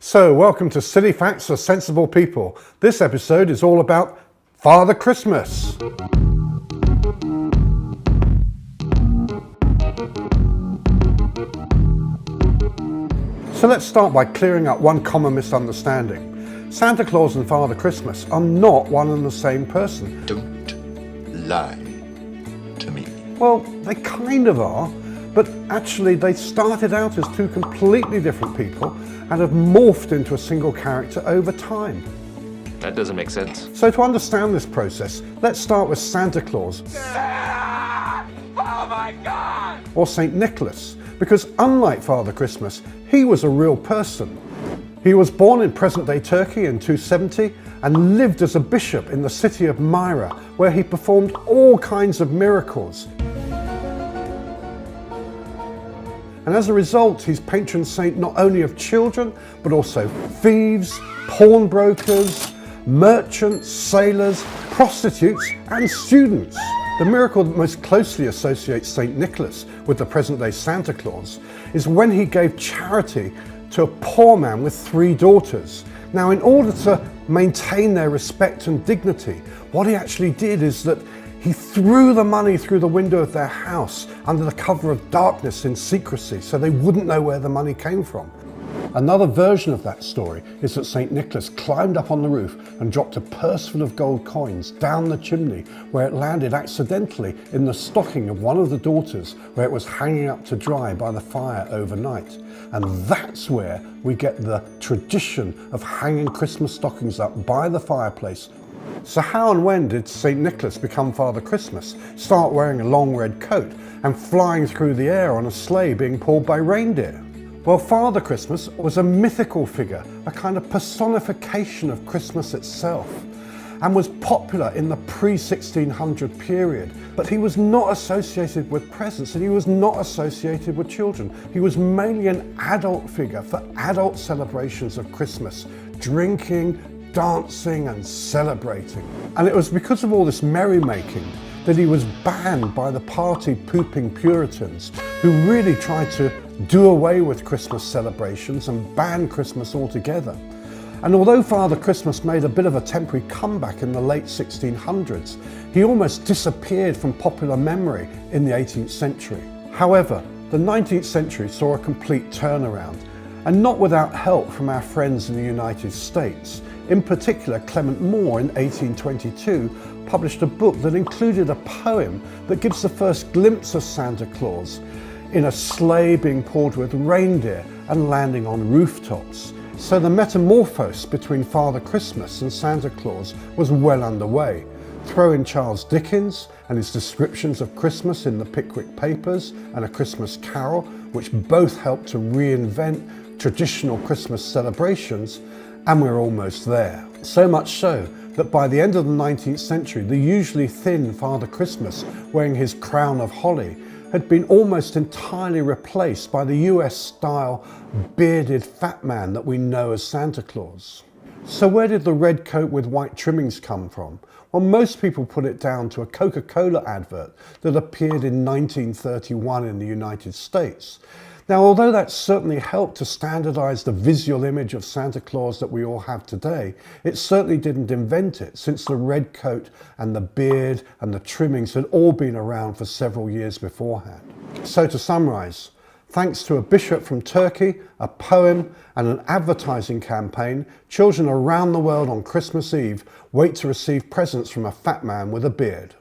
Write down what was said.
So, welcome to Silly Facts for Sensible People. This episode is all about Father Christmas. So let's start by clearing up one common misunderstanding. Santa Claus and Father Christmas are not one and the same person. Don't lie to me. Well, they kind of are, but actually they started out as two completely different people and have morphed into a single character over time. That doesn't make sense. So to understand this process, let's start with Santa Claus. Oh my God! Or St. Nicholas, because unlike Father Christmas, he was a real person. He was born in present-day Turkey in 270 and lived as a bishop in the city of Myra, where he performed all kinds of miracles. And as a result, he's patron saint not only of children, but also thieves, pawnbrokers, merchants, sailors, prostitutes, and students. The miracle that most closely associates St. Nicholas with the present-day Santa Claus is when he gave charity to a poor man with 3 daughters. Now, in order to maintain their respect and dignity, what he actually did is that he threw the money through the window of their house under the cover of darkness in secrecy, so they wouldn't know where the money came from. Another version of that story is that St. Nicholas climbed up on the roof and dropped a purse full of gold coins down the chimney, where it landed accidentally in the stocking of one of the daughters, where it was hanging up to dry by the fire overnight. And that's where we get the tradition of hanging Christmas stockings up by the fireplace. So how and when did St. Nicholas become Father Christmas, start wearing a long red coat and flying through the air on a sleigh being pulled by reindeer? Well, Father Christmas was a mythical figure, a kind of personification of Christmas itself, and was popular in the pre-1600 period. But he was not associated with presents, and he was not associated with children. He was mainly an adult figure for adult celebrations of Christmas, drinking, dancing and celebrating. And it was because of all this merrymaking that he was banned by the party-pooping Puritans, who really tried to do away with Christmas celebrations and ban Christmas altogether. And although Father Christmas made a bit of a temporary comeback in the late 1600s, he almost disappeared from popular memory in the 18th century. However, the 19th century saw a complete turnaround, and not without help from our friends in the United States. In particular, Clement Moore in 1822 published a book that included a poem that gives the first glimpse of Santa Claus in a sleigh being pulled with reindeer and landing on rooftops. So the metamorphose between Father Christmas and Santa Claus was well underway. Throw in Charles Dickens and his descriptions of Christmas in the Pickwick Papers and A Christmas Carol, which both helped to reinvent traditional Christmas celebrations, and we're almost there. So much so that by the end of the 19th century, the usually thin Father Christmas wearing his crown of holly had been almost entirely replaced by the US-style bearded fat man that we know as Santa Claus. So where did the red coat with white trimmings come from? Well, most people put it down to a Coca-Cola advert that appeared in 1931 in the United States. Now, although that certainly helped to standardize the visual image of Santa Claus that we all have today, it certainly didn't invent it, since the red coat and the beard and the trimmings had all been around for several years beforehand. So to summarize, thanks to a bishop from Turkey, a poem, and an advertising campaign, children around the world on Christmas Eve wait to receive presents from a fat man with a beard.